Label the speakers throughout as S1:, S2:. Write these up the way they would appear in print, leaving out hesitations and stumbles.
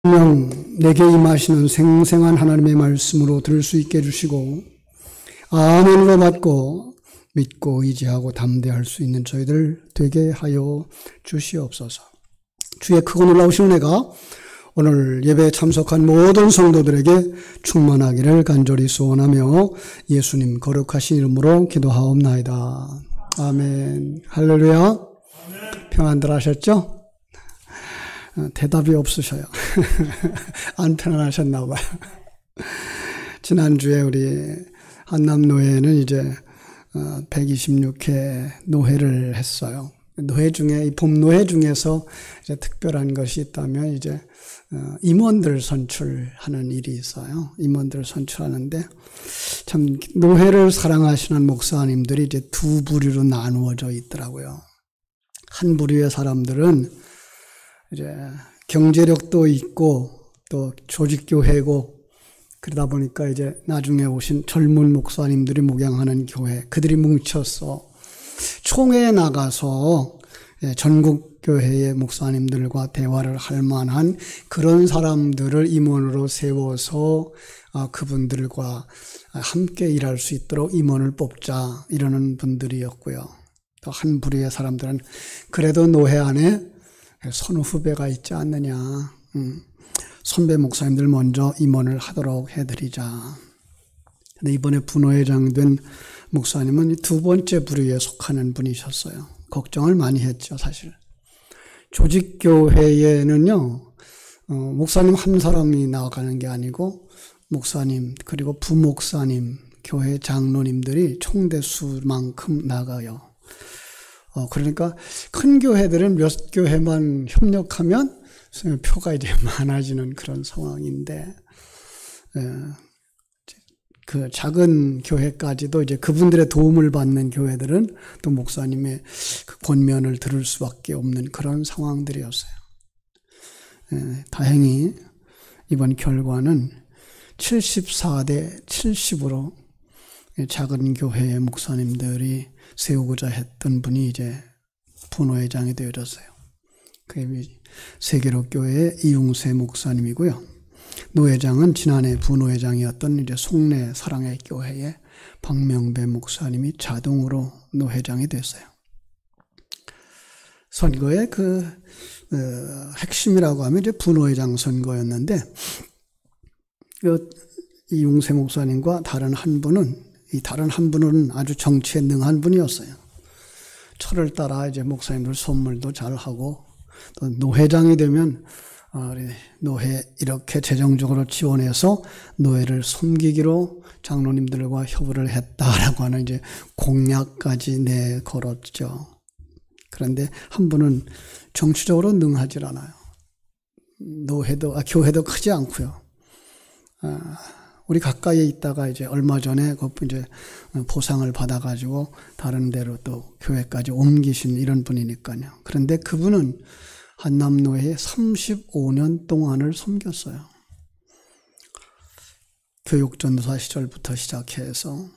S1: 분명 내게 임하시는 생생한 하나님의 말씀으로 들을 수 있게 해주시고 아멘으로 받고 믿고 의지하고 담대할 수 있는 저희들 되게 하여 주시옵소서. 주의 크고 놀라우신 은혜가 오늘 예배에 참석한 모든 성도들에게 충만하기를 간절히 소원하며 예수님 거룩하신 이름으로 기도하옵나이다. 아멘. 할렐루야. 아멘. 평안들 하셨죠? 대답이 없으셔요. 안 편안하셨나 봐요. 지난주에 우리 한남노회는 이제 126회 노회를 했어요. 노회 중에, 이 봄노회 중에서 이제 특별한 것이 있다면 이제 임원들 선출하는 일이 있어요. 임원들 선출하는데 참 노회를 사랑하시는 목사님들이 이제 두 부류로 나누어져 있더라고요. 한 부류의 사람들은 이제 경제력도 있고 또 조직교회고 그러다 보니까 이제 나중에 오신 젊은 목사님들이 목양하는 교회, 그들이 뭉쳐서 총회에 나가서 전국 교회의 목사님들과 대화를 할 만한 그런 사람들을 임원으로 세워서 그분들과 함께 일할 수 있도록 임원을 뽑자 이러는 분들이었고요. 또 한 부류의 사람들은 그래도 노회 안에 선후배가 있지 않느냐. 선배 목사님들 먼저 임원을 하도록 해드리자. 근데 이번에 분회장 된 목사님은 두 번째 부류에 속하는 분이셨어요. 걱정을 많이 했죠, 사실. 조직교회에는요, 목사님 한 사람이 나가는 게 아니고, 목사님, 그리고 부목사님, 교회 장로님들이 총대수만큼 나가요. 그러니까 큰 교회들은 몇 교회만 협력하면 표가 이제 많아지는 그런 상황인데, 그 작은 교회까지도 이제 그분들의 도움을 받는 교회들은 또 목사님의 그 권면을 들을 수밖에 없는 그런 상황들이었어요. 다행히 이번 결과는 74대 70으로 작은 교회의 목사님들이 세우고자 했던 분이 이제 분회장이 되어졌어요. 그게 세계로교회의 이웅세 목사님이고요. 노회장은 지난해 분회장이었던 이제 송내 사랑의 교회의 박명배 목사님이 자동으로 노회장이 됐어요. 선거의 핵심이라고 하면 이제 분회장 선거였는데, 이웅세 목사님과 다른 한 분은 아주 정치에 능한 분이었어요. 철을 따라 이제 목사님들 선물도 잘하고, 또 노회장이 되면 우리 노회 이렇게 재정적으로 지원해서 노회를 섬기기로 장로님들과 협의를 했다라고 하는 이제 공약까지 내걸었죠. 그런데 한 분은 정치적으로 능하질 않아요. 교회도 크지 않고요. 우리 가까이에 있다가 이제 얼마 전에 이제 보상을 받아가지고 다른 데로 또 교회까지 옮기신 이런 분이니까요. 그런데 그분은 한남노회에 35년 동안을 섬겼어요. 교육전도사 시절부터 시작해서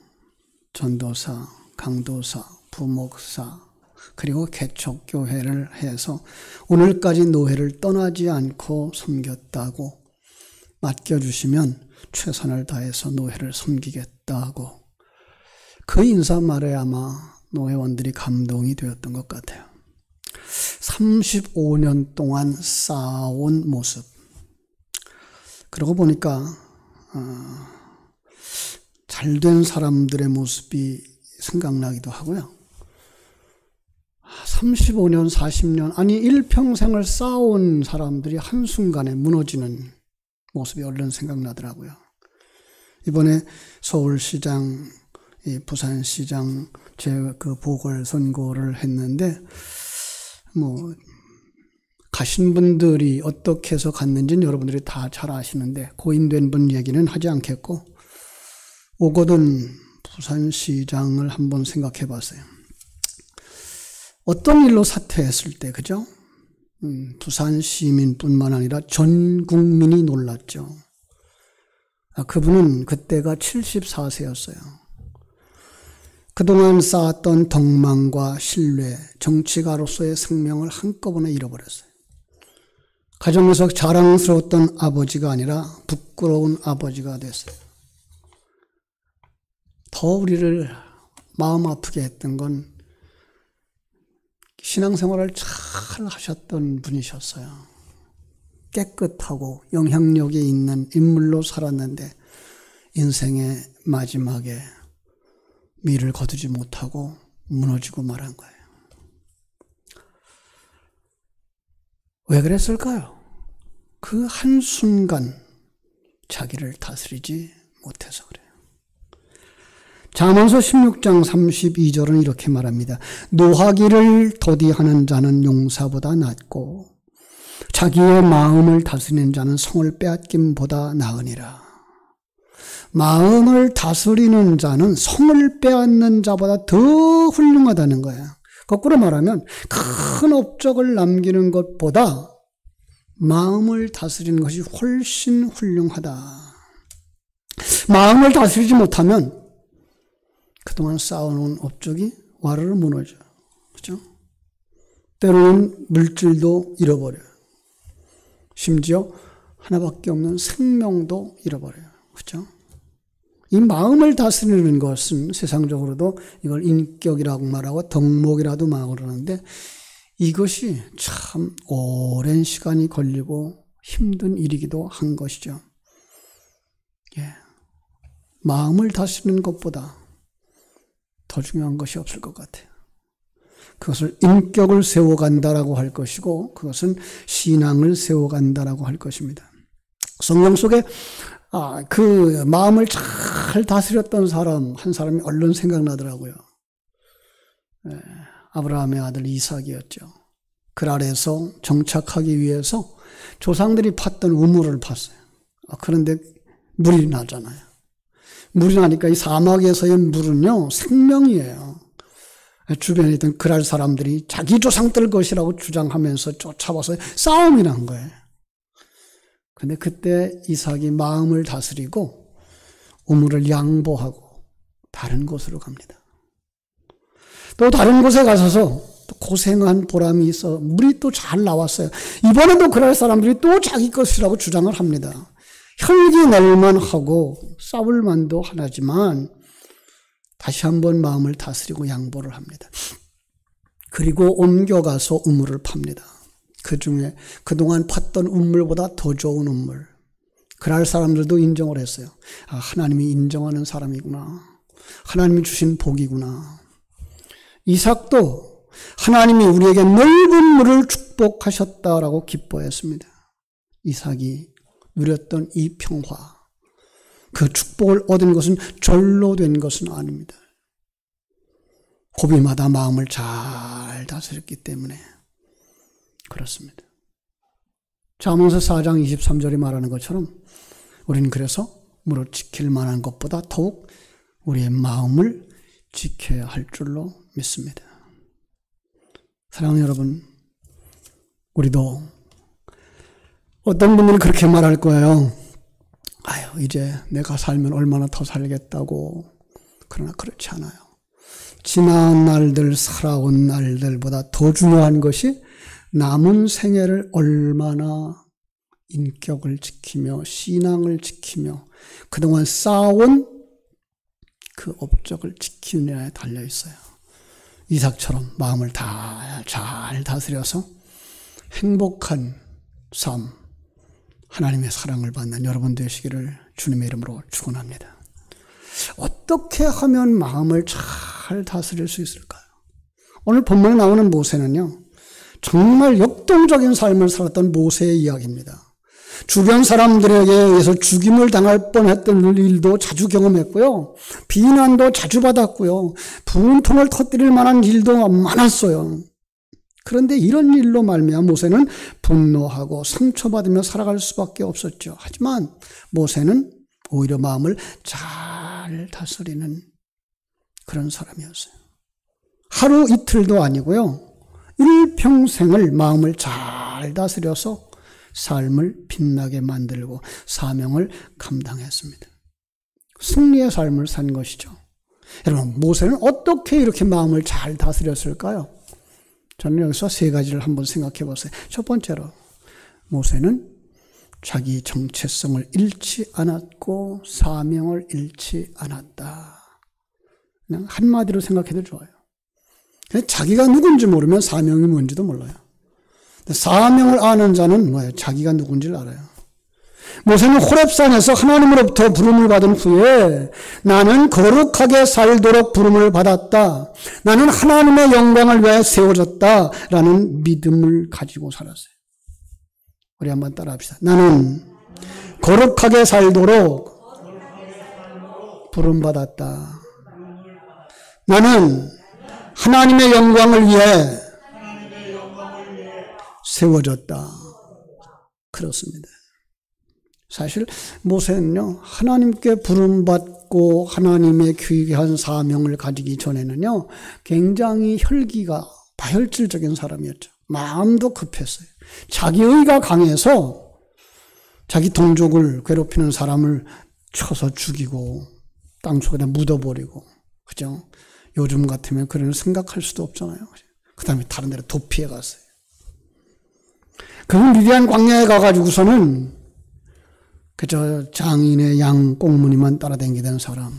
S1: 전도사, 강도사, 부목사, 그리고 개척교회를 해서 오늘까지 노회를 떠나지 않고 섬겼다고, 맡겨주시면 최선을 다해서 노회를 섬기겠다고, 그 인사말에 아마 노회원들이 감동이 되었던 것 같아요. 35년 동안 쌓아온 모습. 그러고 보니까 잘된 사람들의 모습이 생각나기도 하고요. 35년, 40년, 아니 일평생을 쌓아온 사람들이 한순간에 무너지는 모습이 얼른 생각나더라고요. 이번에 서울시장, 부산시장 그 보궐선거를 했는데, 가신 분들이 어떻게 해서 갔는지는 여러분들이 다 잘 아시는데, 고인된 분 얘기는 하지 않겠고, 오거돈 부산시장을 한번 생각해 봤어요. 어떤 일로 사퇴했을 때, 그죠? 부산 시민뿐만 아니라 전 국민이 놀랐죠. 그분은 그때가 74세였어요. 그동안 쌓았던 덕망과 신뢰, 정치가로서의 생명을 한꺼번에 잃어버렸어요. 가정에서 자랑스러웠던 아버지가 아니라 부끄러운 아버지가 됐어요. 더 우리를 마음 아프게 했던 건 신앙생활을 잘 하셨던 분이셨어요. 깨끗하고 영향력이 있는 인물로 살았는데 인생의 마지막에 미를 거두지 못하고 무너지고 말한 거예요. 왜 그랬을까요? 그 한순간 자기를 다스리지 못해서 그래요. 잠언서 16장 32절은 이렇게 말합니다. 노하기를 더디하는 자는 용사보다 낫고 자기의 마음을 다스리는 자는 성을 빼앗김보다 나으니라. 마음을 다스리는 자는 성을 빼앗는 자보다 더 훌륭하다는 거예요. 거꾸로 말하면 큰 업적을 남기는 것보다 마음을 다스리는 것이 훨씬 훌륭하다. 마음을 다스리지 못하면 그동안 쌓아놓은 업적이 와르르 무너져요. 그렇죠? 때로는 물질도 잃어버려요. 심지어 하나밖에 없는 생명도 잃어버려요. 그렇죠? 이 마음을 다스리는 것은 세상적으로도 이걸 인격이라고 말하고 덕목이라도 말하고 그러는데 이것이 참 오랜 시간이 걸리고 힘든 일이기도 한 것이죠. 예. 마음을 다스리는 것보다 더 중요한 것이 없을 것 같아요. 그것을 인격을 세워간다라고 할 것이고 그것은 신앙을 세워간다라고 할 것입니다. 성경 속에 그 마음을 잘 다스렸던 사람 한 사람이 얼른 생각나더라고요. 아브라함의 아들 이삭이었죠. 그랄에서 정착하기 위해서 조상들이 팠던 우물을 팠어요. 그런데 물이 나잖아요. 물이 나니까 이 사막에서의 물은요 생명이에요. 주변에 있던 그랄 사람들이 자기 조상들 것이라고 주장하면서 쫓아와서 싸움이 난 거예요. 근데 그때 이삭이 마음을 다스리고 우물을 양보하고 다른 곳으로 갑니다. 또 다른 곳에 가서서 또 고생한 보람이 있어 물이 또 잘 나왔어요. 이번에도 그럴 사람들이 또 자기 것이라고 주장을 합니다. 혈기 낼만 하고 싸울 만도 하지만 다시 한번 마음을 다스리고 양보를 합니다. 그리고 옮겨가서 우물을 팝니다. 그 중에 그동안 팠던 우물보다 더 좋은 우물. 그럴 사람들도 인정을 했어요. 하나님이 인정하는 사람이구나. 하나님이 주신 복이구나. 이삭도 하나님이 우리에게 넓은 물을 축복하셨다라고 기뻐했습니다. 이삭이 누렸던 이 평화, 그 축복을 얻은 것은 절로 된 것은 아닙니다. 고비마다 마음을 잘 다스렸기 때문에 그렇습니다. 잠언서 4장 23절이 말하는 것처럼 우리는 그래서 무릇 지킬 만한 것보다 더욱 우리의 마음을 지켜야 할 줄로 믿습니다. 사랑하는 여러분, 우리도 어떤 분들은 그렇게 말할 거예요. 이제 내가 살면 얼마나 더 살겠다고. 그러나 그렇지 않아요. 지난 날들, 살아온 날들보다 더 중요한 것이 남은 생애를 얼마나 인격을 지키며 신앙을 지키며 그동안 쌓아온 그 업적을 지키느냐에 달려 있어요. 이삭처럼 마음을 잘 다스려서 행복한 삶, 하나님의 사랑을 받는 여러분 되시기를 주님의 이름으로 축원합니다. 어떻게 하면 마음을 잘 다스릴 수 있을까요? 오늘 본문에 나오는 모세는요, 정말 역동적인 삶을 살았던 모세의 이야기입니다. 주변 사람들에게 의해서 죽임을 당할 뻔했던 일도 자주 경험했고요. 비난도 자주 받았고요. 분통을 터뜨릴 만한 일도 많았어요. 그런데 이런 일로 말미암아 모세는 분노하고 상처받으며 살아갈 수밖에 없었죠. 하지만 모세는 오히려 마음을 잘 다스리는 그런 사람이었어요. 하루 이틀도 아니고요. 일평생을 마음을 잘 다스려서 삶을 빛나게 만들고 사명을 감당했습니다. 승리의 삶을 산 것이죠. 여러분, 모세는 어떻게 이렇게 마음을 잘 다스렸을까요? 저는 여기서 세 가지를 한번 생각해 보세요. 첫 번째로 모세는 자기 정체성을 잃지 않았고 사명을 잃지 않았다. 그냥 한마디로 생각해도 좋아요. 자기가 누군지 모르면 사명이 뭔지도 몰라요. 사명을 아는 자는 뭐예요? 자기가 누군지를 알아요. 모세는 호렙산에서 하나님으로부터 부름을 받은 후에 나는 거룩하게 살도록 부름을 받았다. 나는 하나님의 영광을 위해 세워졌다. 라는 믿음을 가지고 살았어요. 우리 한번 따라 합시다. 나는 거룩하게 살도록 부름받았다. 나는 하나님의 영광을 위해 세워졌다. 그렇습니다. 사실 모세는요, 하나님께 부름받고 하나님의 귀한 사명을 가지기 전에는요, 굉장히 혈기가 다혈질적인 사람이었죠. 마음도 급했어요. 자기의가 강해서 자기 동족을 괴롭히는 사람을 쳐서 죽이고 땅속에다 묻어버리고, 그죠? 요즘 같으면 그런 걸 생각할 수도 없잖아요. 그 다음에 다른 데로 도피해 갔어요. 그 미디안 광야에 가가지고서는 그저 장인의 양 꽁무니만 따라다니던 사람,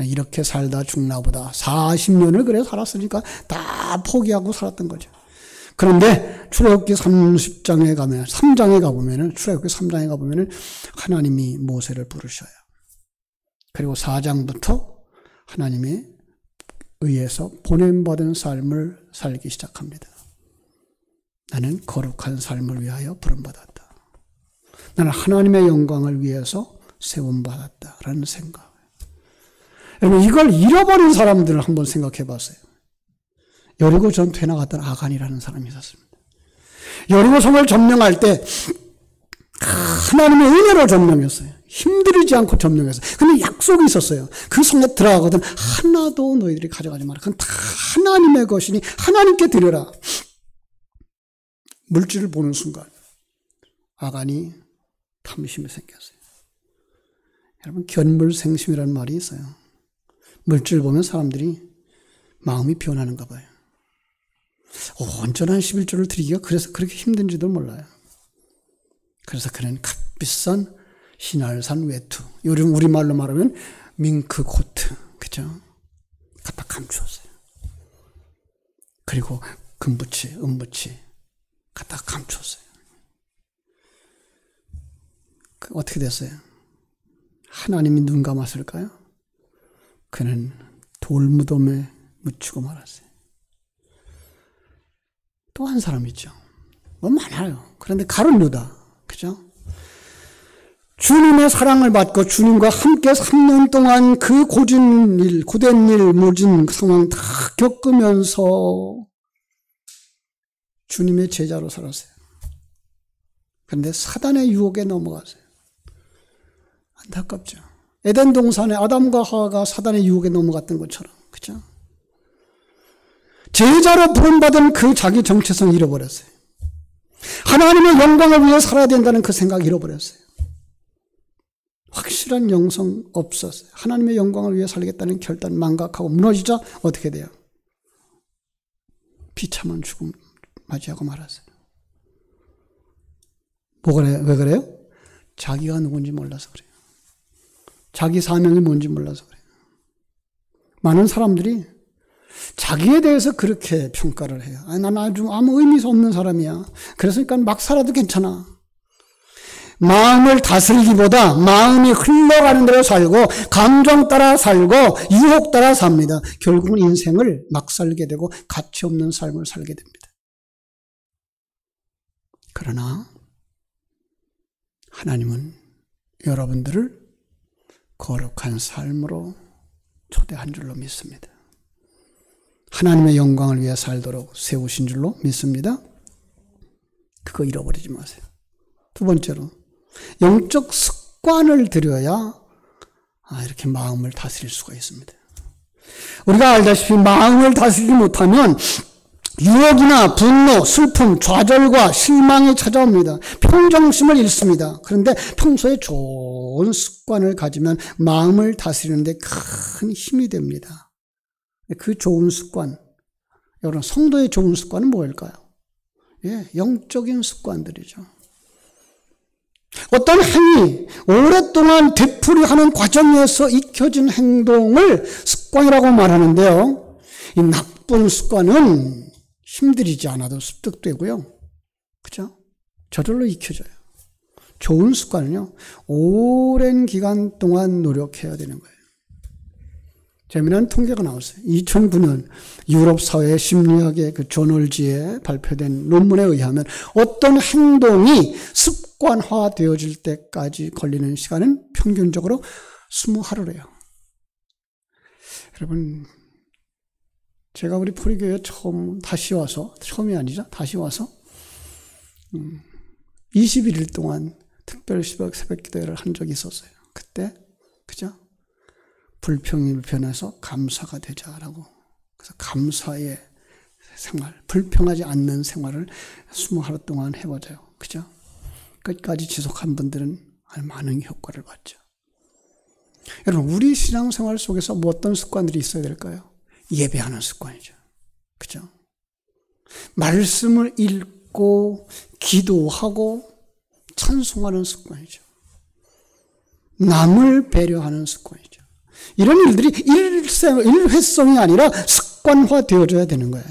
S1: 이렇게 살다 죽나 보다 40년을 그래 살았으니까 다 포기하고 살았던 거죠. 그런데 출애굽기 3장에 가보면은 하나님이 모세를 부르셔요. 그리고 4장부터 하나님의 의해서 보냄받은 삶을 살기 시작합니다. 나는 거룩한 삶을 위하여 부름받았다. 나는 하나님의 영광을 위해서 세움받았다라는 생각. 여러분, 이걸 잃어버린 사람들을 한번 생각해 봤어요. 여리고 전투에 나갔던 아간이라는 사람이 있었습니다. 여리고 성을 점령할 때 하나님의 은혜로 점령했어요. 힘들이지 않고 점령했어요. 근데 약속이 있었어요. 그 성에 들어가거든 하나도 너희들이 가져가지 마라. 그건 다 하나님의 것이니 하나님께 드려라. 물질을 보는 순간 아간이 탐심이 생겼어요. 여러분, 견물생심이라는 말이 있어요. 물질 보면 사람들이 마음이 변하는가 봐요. 온전한 11조를 드리기가 그래서 그렇게 힘든지도 몰라요. 그래서 그는 값비싼 신할산 외투, 요즘 우리말로 말하면 밍크 코트, 그죠? 갖다 감추었어요. 그리고 금부치, 은부치 갖다 감추었어요. 어떻게 됐어요? 하나님이 눈 감았을까요? 그는 돌무덤에 묻히고 말았어요. 또 한 사람 있죠. 뭐 많아요. 그런데 가룟 유다, 그죠? 주님의 사랑을 받고 주님과 함께 3년 동안 그 고된 일, 모진 상황 다 겪으면서 주님의 제자로 살았어요. 그런데 사단의 유혹에 넘어갔어요. 안타깝죠. 에덴 동산에 아담과 하와가 사단의 유혹에 넘어갔던 것처럼, 그죠? 제자로 부름받은 그 자기 정체성 잃어버렸어요. 하나님의 영광을 위해 살아야 된다는 그 생각 잃어버렸어요. 확실한 영성 없었어요. 하나님의 영광을 위해 살겠다는 결단 망각하고 무너지자 어떻게 돼요? 비참한 죽음 맞이하고 말았어요. 왜 그래요? 자기가 누군지 몰라서 그래요. 자기 사명이 뭔지 몰라서 그래요. 많은 사람들이 자기에 대해서 그렇게 평가를 해요. 난 아주 아무 의미 없는 사람이야. 그래서니까 막 살아도 괜찮아. 마음을 다스리기보다 마음이 흘러가는 대로 살고 감정 따라 살고 유혹 따라 삽니다. 결국은 인생을 막 살게 되고 가치 없는 삶을 살게 됩니다. 그러나 하나님은 여러분들을 거룩한 삶으로 초대한 줄로 믿습니다. 하나님의 영광을 위해 살도록 세우신 줄로 믿습니다. 그거 잃어버리지 마세요. 두 번째로 영적 습관을 들여야 이렇게 마음을 다스릴 수가 있습니다. 우리가 알다시피 마음을 다스리지 못하면 유혹이나 분노, 슬픔, 좌절과 실망이 찾아옵니다. 평정심을 잃습니다. 그런데 평소에 좋은 습관을 가지면 마음을 다스리는데 큰 힘이 됩니다. 그 좋은 습관, 여러분 성도의 좋은 습관은 뭐일까요? 영적인 습관들이죠. 어떤 행위, 오랫동안 되풀이하는 과정에서 익혀진 행동을 습관이라고 말하는데요. 이 나쁜 습관은 힘들이지 않아도 습득되고요. 그죠? 저절로 익혀져요. 좋은 습관은요, 오랜 기간 동안 노력해야 되는 거예요. 재미난 통계가 나왔어요. 2009년 유럽 사회 심리학의 그 저널지에 발표된 논문에 의하면 어떤 행동이 습관화되어질 때까지 걸리는 시간은 평균적으로 20하루래요. 여러분, 제가 우리 포리교회 처음이 아니죠. 다시 와서 21일 동안 특별 새벽 기도회를 한 적이 있었어요. 그때, 그죠? 불평이 변해서 감사가 되자라고. 그래서 감사의 생활, 불평하지 않는 생활을 20하루 동안 해보자요. 그죠? 끝까지 지속한 분들은 많은 효과를 봤죠. 여러분, 우리 신앙생활 속에서 뭐 어떤 습관들이 있어야 될까요? 예배하는 습관이죠. 그죠? 말씀을 읽고, 기도하고, 찬송하는 습관이죠. 남을 배려하는 습관이죠. 이런 일들이 일회성이 아니라 습관화되어져야 되는 거예요.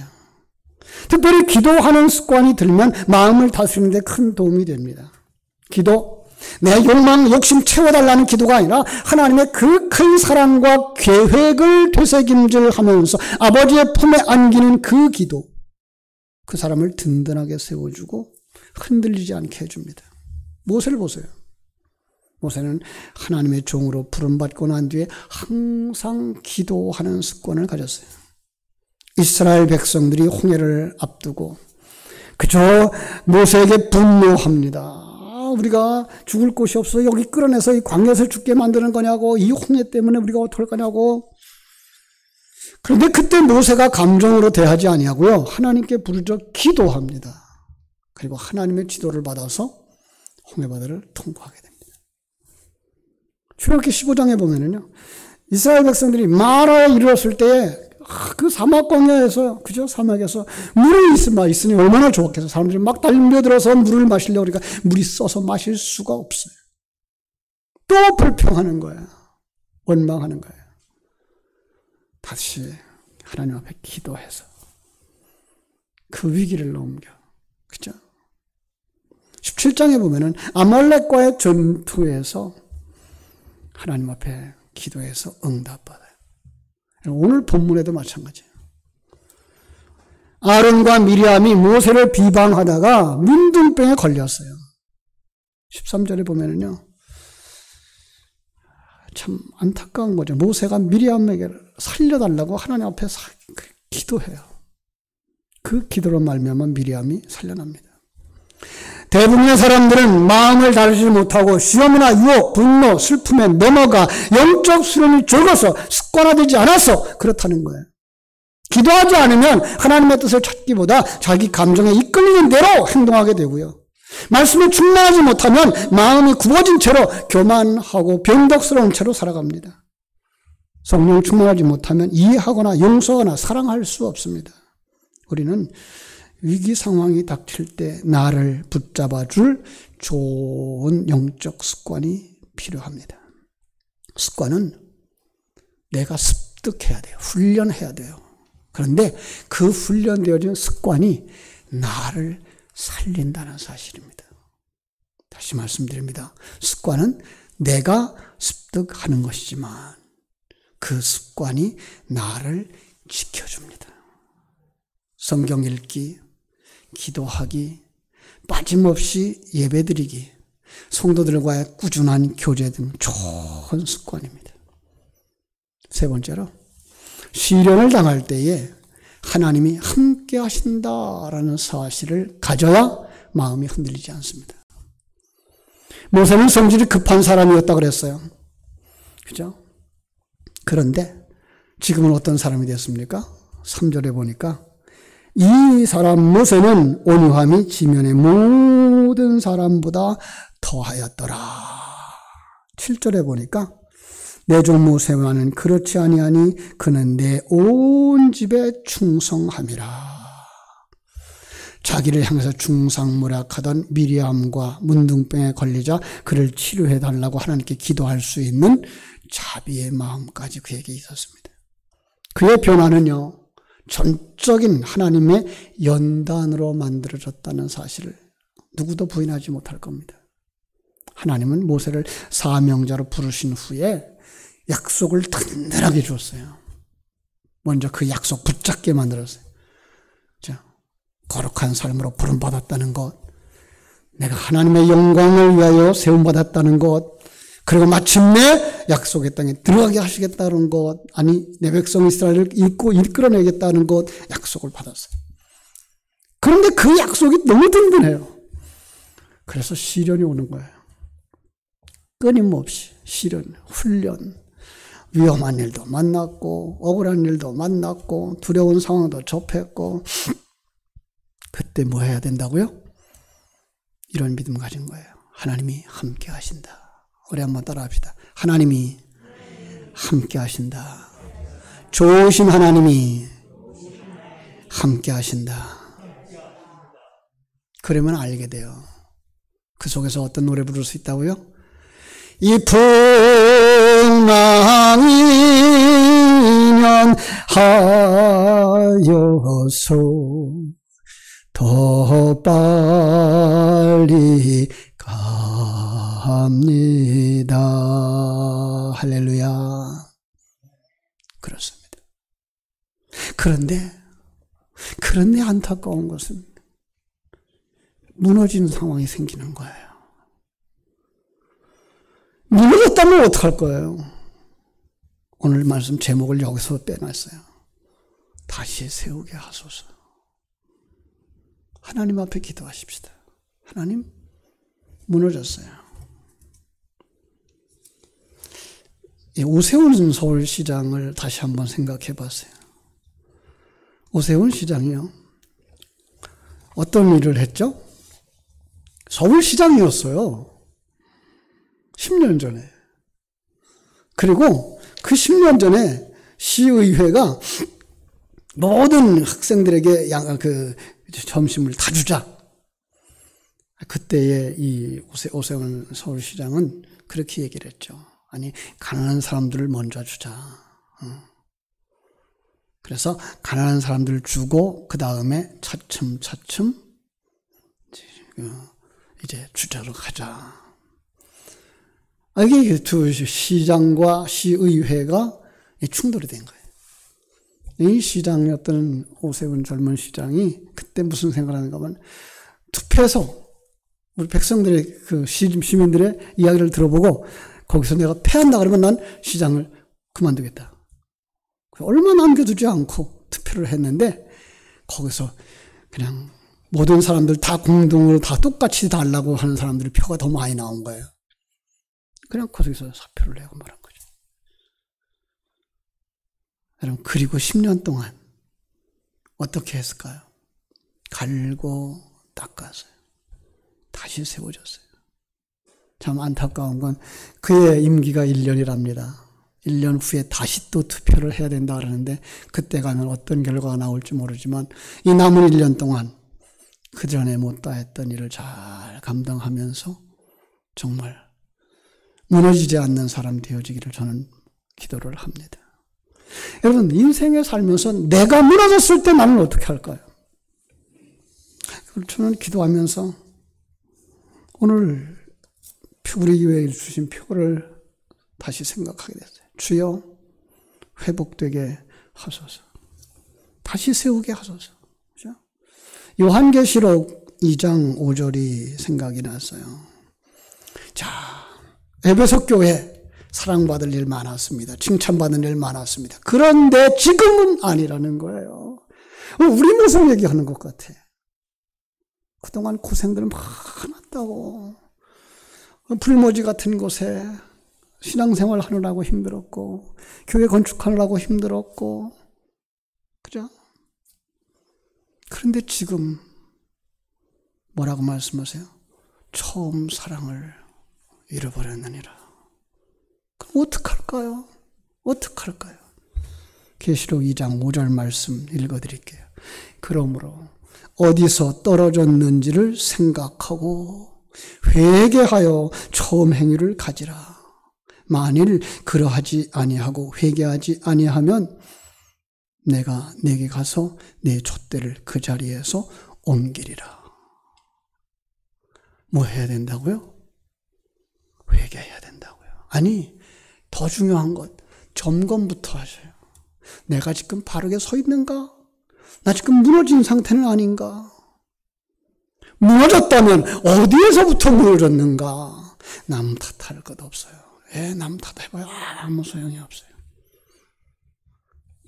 S1: 특별히 기도하는 습관이 들면 마음을 다스리는 데 큰 도움이 됩니다. 기도, 내 욕망, 욕심 채워달라는 기도가 아니라 하나님의 그 큰 사랑과 계획을 되새김질하면서 아버지의 품에 안기는 그 기도, 그 사람을 든든하게 세워주고 흔들리지 않게 해줍니다. 모세를 보세요. 모세는 하나님의 종으로 부름받고 난 뒤에 항상 기도하는 습관을 가졌어요. 이스라엘 백성들이 홍해를 앞두고 그저 모세에게 분노합니다. 우리가 죽을 곳이 없어 여기 끌어내서 이 광야에서 죽게 만드는 거냐고, 이 홍해 때문에 우리가 어떡할 거냐고. 그런데 그때 모세가 감정으로 대하지 아니하고요, 하나님께 부르짖어 기도합니다. 그리고 하나님의 지도를 받아서 홍해바다를 통과하게 됩니다. 출애굽기 15장에 보면은요, 이스라엘 백성들이 마라에 이르렀을 때에 그 사막 광야에서, 그죠? 사막에서 물이 있으니 얼마나 좋았겠어요. 사람들이 막 달려들어서 물을 마시려고 그러니까 물이 써서 마실 수가 없어요. 또 불평하는 거예요. 원망하는 거예요. 다시 하나님 앞에 기도해서 그 위기를 넘겨. 그죠? 17장에 보면은 아말렉과의 전투에서 하나님 앞에 기도해서 응답받아요. 오늘 본문에도 마찬가지예요. 아론과 미리암이 모세를 비방하다가 문둥병에 걸렸어요. 13절에 보면은요, 참 안타까운 거죠. 모세가 미리암에게 살려달라고 하나님 앞에 기도해요. 그 기도로 말미암아 미리암이 살려납니다. 대부분의 사람들은 마음을 다루지 못하고 시험이나 유혹, 분노, 슬픔에 넘어가 영적 수련이 적어서 습관화되지 않아서 그렇다는 거예요. 기도하지 않으면 하나님의 뜻을 찾기보다 자기 감정에 이끌리는 대로 행동하게 되고요. 말씀에 충만하지 못하면 마음이 굽어진 채로 교만하고 변덕스러운 채로 살아갑니다. 성령 충만하지 못하면 이해하거나 용서하거나 사랑할 수 없습니다. 우리는 위기 상황이 닥칠 때 나를 붙잡아 줄 좋은 영적 습관이 필요합니다. 습관은 내가 습득해야 돼요. 훈련해야 돼요. 그런데 그 훈련되어진 습관이 나를 살린다는 사실입니다. 다시 말씀드립니다. 습관은 내가 습득하는 것이지만 그 습관이 나를 지켜줍니다. 성경 읽기, 기도하기, 빠짐없이 예배드리기, 성도들과의 꾸준한 교제 등 좋은 습관입니다. 세 번째로, 시련을 당할 때에 하나님이 함께 하신다라는 사실을 가져야 마음이 흔들리지 않습니다. 모세는 성질이 급한 사람이었다고 그랬어요. 그죠? 그런데 지금은 어떤 사람이 됐습니까? 3절에 보니까 이 사람 모세는 온유함이 지면의 모든 사람보다 더하였더라. 7절에 보니까 내 종 모세와는 그렇지 아니하니 그는 내 온 집에 충성함이라. 자기를 향해서 중상모략하던 미리암과 문둥병에 걸리자 그를 치료해달라고 하나님께 기도할 수 있는 자비의 마음까지 그에게 있었습니다. 그의 변화는요, 전적인 하나님의 연단으로 만들어졌다는 사실을 누구도 부인하지 못할 겁니다. 하나님은 모세를 사명자로 부르신 후에 약속을 든든하게 줬어요. 먼저 그 약속 붙잡게 만들었어요. 자, 거룩한 삶으로 부름받았다는 것, 내가 하나님의 영광을 위하여 세움받았다는 것, 그리고 마침내 약속의 땅에 들어가게 하시겠다는 것, 아니 내 백성 이스라엘을 이끌어내겠다는 것, 약속을 받았어요. 그런데 그 약속이 너무 든든해요. 그래서 시련이 오는 거예요. 끊임없이 시련, 훈련, 위험한 일도 만났고 억울한 일도 만났고 두려운 상황도 접했고, 그때 뭐 해야 된다고요? 이런 믿음 가진 거예요. 하나님이 함께 하신다. 우리 한번 따라 합시다. 하나님이 함께 하신다. 좋으신 하나님이 함께 하신다. 그러면 알게 돼요. 그 속에서 어떤 노래 부를 수 있다고요? 이 풍랑이면 하여서 더 빨리 갑니다. 할렐루야. 그렇습니다. 그런데 안타까운 것은 무너진 상황이 생기는 거예요. 무너졌다면 어떡할 거예요? 오늘 말씀 제목을 여기서 빼놨어요. 다시 세우게 하소서. 하나님 앞에 기도하십시다. 하나님, 무너졌어요. 오세훈 서울시장을 다시 한번 생각해 봤어요. 오세훈 시장이요, 어떤 일을 했죠? 서울시장이었어요. 10년 전에. 그리고 그 10년 전에 시의회가 모든 학생들에게 점심을 다 주자. 그때의 이 오세훈 서울시장은 그렇게 얘기를 했죠. 아니, 가난한 사람들을 먼저 주자. 그래서 가난한 사람들 주고 그 다음에 차츰차츰 이제 주자로 가자. 이게 두 시장과 시의회가 충돌이 된 거예요. 이 시장이었던 오세훈 젊은 시장이 그때 무슨 생각을 하는가 하면, 투표해서 우리 백성들의 시민들의 이야기를 들어보고 거기서 내가 패한다 그러면 난 시장을 그만두겠다. 얼마 남겨두지 않고 투표를 했는데, 거기서 그냥 모든 사람들 다 공동으로 다 똑같이 달라고 하는 사람들의 표가 더 많이 나온 거예요. 그냥 거기서 사표를 내고 말한 거죠. 여러분, 그리고 10년 동안 어떻게 했을까요? 갈고 닦았어요. 다시 세워졌어요. 참 안타까운 건 그의 임기가 1년이랍니다. 1년 후에 다시 또 투표를 해야 된다 그러는데, 그때 가면 어떤 결과가 나올지 모르지만 이 남은 1년 동안 그전에 못다했던 일을 잘 감당하면서 정말 무너지지 않는 사람 되어지기를 저는 기도를 합니다. 여러분, 인생에 살면서 내가 무너졌을 때 나는 어떻게 할까요? 저는 기도하면서 오늘 우리 교회에 주신 표를 다시 생각하게 됐어요. 주여, 회복되게 하소서. 다시 세우게 하소서. 그렇죠? 요한계시록 2장 5절이 생각이 났어요. 자, 에베소 교회 사랑받을 일 많았습니다. 칭찬받는 일 많았습니다. 그런데 지금은 아니라는 거예요. 우리 모습 얘기하는 것 같아. 그동안 고생들 많았다고. 불모지 같은 곳에 신앙생활 하느라고 힘들었고, 교회 건축하느라고 힘들었고, 그죠? 그런데 지금 뭐라고 말씀하세요? 처음 사랑을 잃어버렸느니라. 그럼 어떡할까요? 어떡할까요? 계시록 2장 5절 말씀 읽어드릴게요. 그러므로 어디서 떨어졌는지를 생각하고 회개하여 처음 행위를 가지라. 만일 그러하지 아니하고 회개하지 아니하면 내가 내게 가서 내 촛대를 그 자리에서 옮기리라. 뭐 해야 된다고요? 회개해야 된다고요. 아니, 더 중요한 것, 점검부터 하셔요. 내가 지금 바르게 서 있는가? 나 지금 무너진 상태는 아닌가? 무너졌다면 어디에서부터 무너졌는가? 남 탓할 것 없어요. 남 탓해봐야 아무 소용이 없어요.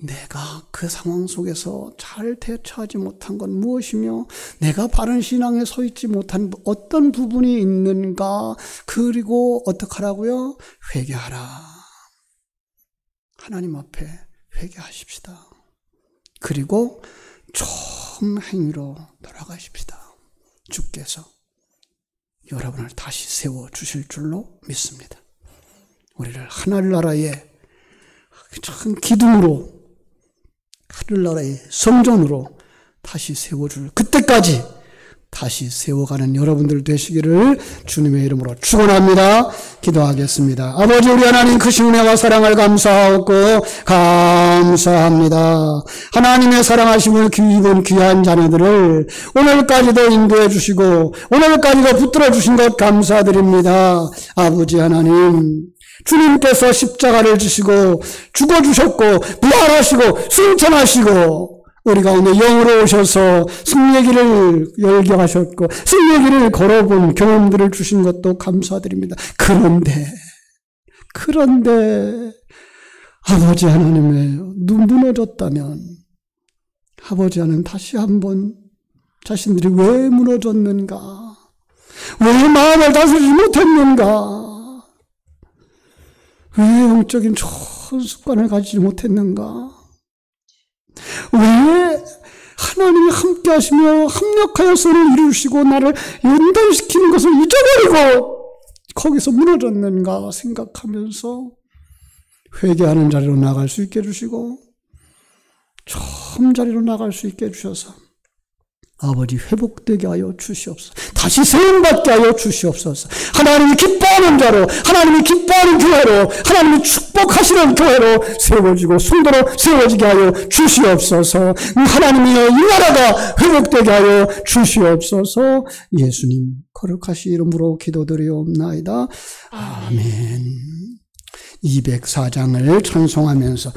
S1: 내가 그 상황 속에서 잘 대처하지 못한 건 무엇이며 내가 바른 신앙에 서 있지 못한 어떤 부분이 있는가? 그리고 어떻게 하라고요? 회개하라. 하나님 앞에 회개하십시다. 그리고 처음 행위로 돌아가십시다. 주께서 여러분을 다시 세워주실 줄로 믿습니다. 우리를 하늘나라의 참 기둥으로, 하늘나라의 성전으로 다시 세워줄 그때까지 다시 세워가는 여러분들 되시기를 주님의 이름으로 축원합니다. 기도하겠습니다. 아버지, 우리 하나님 크신 은혜와 사랑을 감사하고 감사합니다. 하나님의 사랑하심을 입은 귀한 자녀들을 오늘까지도 인도해 주시고 오늘까지도 붙들어 주신 것 감사드립니다. 아버지 하나님, 주님께서 십자가를 지시고 죽어주셨고 부활하시고 승천하시고 우리 가운데 영으로 오셔서 승리의 길을 열게 하셨고 승리의 길을 걸어본 경험들을 주신 것도 감사드립니다. 그런데 아버지 하나님의 무너졌다면 아버지 하나님 다시 한번 자신들이 왜 무너졌는가? 왜 마음을 다스리지 못했는가? 왜 영적인 좋은 습관을 가지지 못했는가? 왜 하나님이 함께 하시며 합력하여 선을 이루시고 나를 연단시키는 것을 잊어버리고 거기서 무너졌는가 생각하면서 회개하는 자리로 나갈 수 있게 해주시고 처음 자리로 나갈 수 있게 해주셔서 아버지 회복되게 하여 주시옵소서. 다시 세움받게 하여 주시옵소서. 하나님이 기뻐하는 자로, 하나님이 기뻐하는 교회로, 하나님이 축복하시는 교회로 세워지고 순도로 세워지게 하여 주시옵소서. 하나님이여 이 나라가 회복되게 하여 주시옵소서. 예수님 거룩하신 이름으로 기도드리옵나이다. 아멘. 204장을 찬송하면서